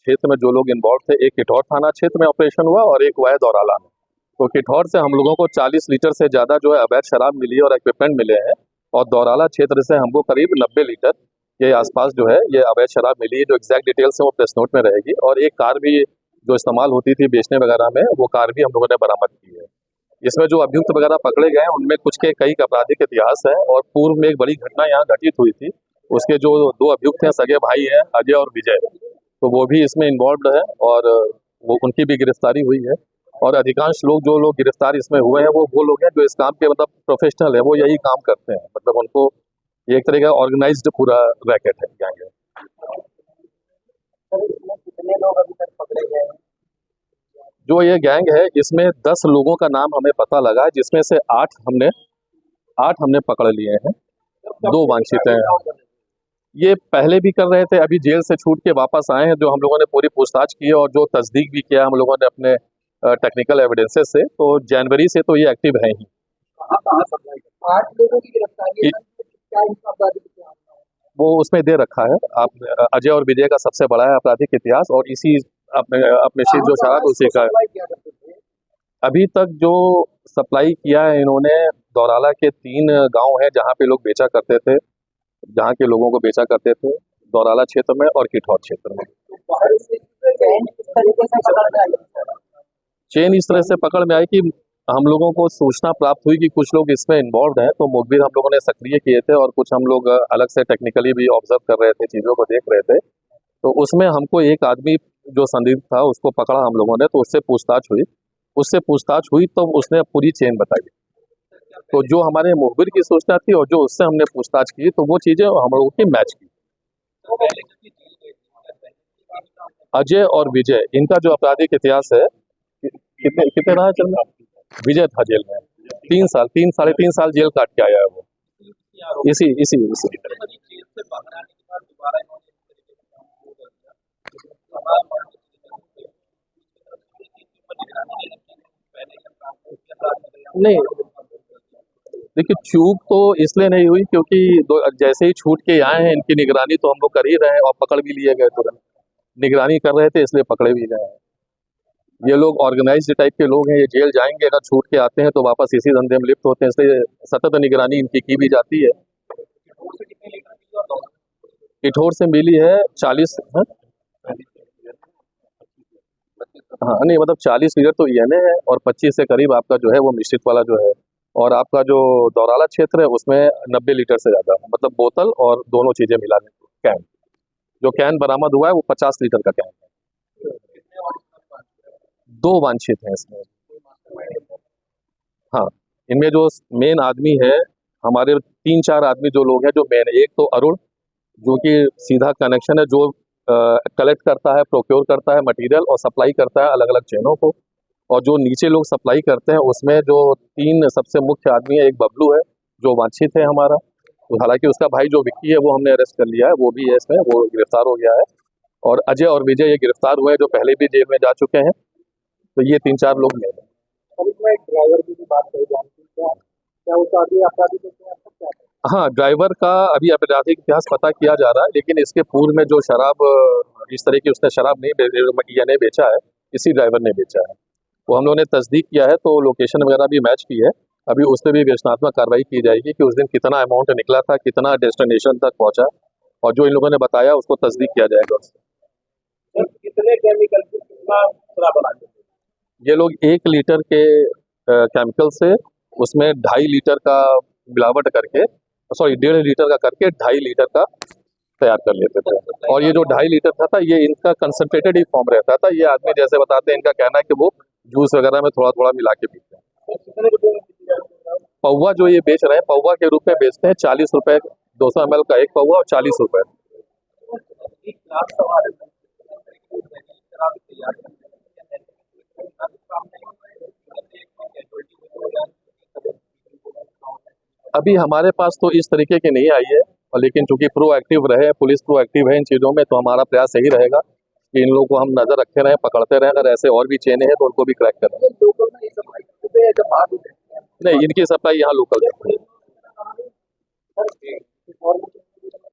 क्षेत्र में जो लोग इन्वॉल्व थे, एक किठौर थाना क्षेत्र में ऑपरेशन हुआ और एक हुआ है दौराला में। तो किठौर से हम लोगों को 40 लीटर से ज़्यादा जो है अवैध शराब मिली और इक्विपमेंट मिले हैं, और दौराला क्षेत्र से हमको करीब 90 लीटर के आसपास जो है ये अवैध शराब मिली है। जो एग्जैक्ट डिटेल्स है वो प्रेस नोट में रहेगी। और एक कार भी जो इस्तेमाल होती थी बेचने वगैरह में, वो कार भी हम लोगों ने बरामद की है। इसमें जो अभियुक्त वगैरह पकड़े गए हैं उनमें कुछ के कई आपराधिक इतिहास है, और पूर्व में एक बड़ी घटना यहाँ घटित हुई थी। उसके जो 2 अभियुक्त हैं, सगे भाई हैं, अजय और विजय, तो वो भी इसमें इन्वॉल्व है और वो उनकी भी गिरफ्तारी हुई है। और अधिकांश लोग जो लोग गिरफ्तार इसमें हुए हैं वो लोग हैं जो इस काम के मतलब प्रोफेशनल है, वो यही काम करते हैं। मतलब उनको एक तरह का ऑर्गेनाइज्ड पूरा रैकेट है गैंग है। कितने लोग अभी तक पकड़े गए हैं? जो ये गैंग है इसमें 10 लोगों का नाम हमें पता लगा है, जिसमें से 8 हमने पकड़ लिए हैं। 2 वांछित हैं। ये पहले भी कर रहे थे, अभी जेल से छूट के वापस आए हैं। जो हम लोगों ने पूरी पूछताछ की है और जो तस्दीक भी किया हम लोगों ने अपने टेक्निकल एविडेंसेस से, तो जनवरी से तो ये एक्टिव है ही। 8 लोगों की गिरफ्तारी है, क्या इनका आपराधिक इतिहास है? वो उसमें दे रखा है। आप अजय और विजय का सबसे बड़ा है आपराधिक इतिहास, और इसी अपने शीत जो शराब उसी का अभी तक जो सप्लाई किया है इन्होंने। दौराला के 3 गांव हैं जहां पे लोग बेचा करते थे, जहां के लोगों को बेचा करते थे, दौराला क्षेत्र में और किठौर क्षेत्र में। चेन इस तरह से पकड़ में आई कि हम लोगों को सूचना प्राप्त हुई कि कुछ लोग इसमें इन्वॉल्व हैं, तो मुखबिर हम लोगों ने सक्रिय किए थे, और कुछ हम लोग अलग से टेक्निकली भी ऑब्जर्व कर रहे थे, चीज़ों को देख रहे थे। तो उसमें हमको एक आदमी जो संदिग्ध था उसको पकड़ा हम लोगों ने, तो उससे पूछताछ हुई तो उसने पूरी चेन बताई। तो जो हमारे मुखबिर की सूचना थी और जो उससे हमने पूछताछ की, तो वो चीज़ें हम लोगों की मैच की। अजय और विजय, इनका जो आपराधिक इतिहास है, कितने रहा चल रहा? विजय था जेल में 3 साल, 3 साढ़े 3 साल जेल काट के आया है वो। इसी नहीं, देखिए चूक तो इसलिए नहीं हुई क्योंकि जैसे ही छूट के आए हैं, इनकी निगरानी तो हम लोग कर ही रहे हैं और पकड़ भी लिए गए तुरंत। निगरानी कर रहे थे इसलिए पकड़े भी गए हैं। ये लोग ऑर्गेनाइज्ड टाइप के लोग हैं, ये जेल जाएंगे, अगर छूट के आते हैं तो वापस इसी धंधे में लिप्त होते हैं, इसलिए सतत निगरानी इनकी की भी जाती है। किठौर से मिली है 40। हाँ नहीं, मतलब 40 लीटर तो ENA है और 25 से करीब आपका जो है वो मिश्रित वाला जो है। और आपका जो दौराला क्षेत्र है उसमें 90 लीटर से ज़्यादा, मतलब बोतल और दोनों चीज़ें मिला के कैन। जो कैन बरामद हुआ है वो 50 लीटर का कैन है। 2 वांछित हैं इसमें। हाँ, इनमें जो मेन आदमी है, हमारे 3-4 आदमी जो लोग हैं जो मेन है। एक तो अरुण, जो कि सीधा कनेक्शन है, जो कलेक्ट करता है, प्रोक्योर करता है मटेरियल और सप्लाई करता है अलग अलग चैनों को। और जो नीचे लोग सप्लाई करते हैं उसमें जो 3 सबसे मुख्य आदमी है, एक बबलू है जो वांछित है हमारा। तो हालांकि उसका भाई जो विक्की है वो हमने अरेस्ट कर लिया है, वो भी है इसमें, वो गिरफ्तार हो गया है। और अजय और विजय ये गिरफ्तार हुए हैं, जो पहले भी जेल में जा चुके हैं। तो ये 3-4 लोग हैं। ड्राइवर की भी बात कही जाती है, क्या उसका भी आपराधिक इतिहास क्या है? हाँ, ड्राइवर का अभी आपराधिक इतिहास पता किया जा रहा है, लेकिन इसके पूर्व में जो शराब इस तरह की उसने शराब नहीं बेचा है, इसी ड्राइवर ने बेचा है। वो हम लोगों ने तस्दीक किया है, तो लोकेशन वगैरह भी मैच की है। अभी उस पर भी विवेचनात्मक कार्रवाई की जाएगी कि उस दिन कितना अमाउंट निकला था, कितना डेस्टिनेशन तक पहुंचा, और जो इन लोगों ने बताया उसको तस्दीक किया जाएगा उससे। कितने केमिकल से कितना शराब बनाते हैं? ये लोग 1 लीटर के केमिकल से उसमें 2.5 लीटर का मिलावट करके, सॉरी 1.5 लीटर का करके 2.5 लीटर का तैयार कर लेते थे। और ये जो 2.5 लीटर था ये इनका कंसंट्रेटेड ही फॉर्म रहता था। ये आदमी जैसे बताते हैं, इनका कहना है कि वो जूस वगैरह में थोड़ा थोड़ा मिला के पीते हैं। पौवा जो ये बेच रहे हैं, पौवा के रूप में बेचते हैं। 40 रुपए 200 ml का एक पौवा और 40 रुपए। अभी हमारे पास तो इस तरीके की नहीं आई है, और लेकिन चूंकि प्रोएक्टिव रहे, पुलिस प्रोएक्टिव है इन चीज़ों में, तो हमारा प्रयास यही रहेगा कि इन लोगों को हम नज़र रखे रहें, पकड़ते रहें। अगर ऐसे और भी चेनें हैं तो उनको भी क्रैक करें। नहीं, इनकी सप्लाई यहाँ लोकल है।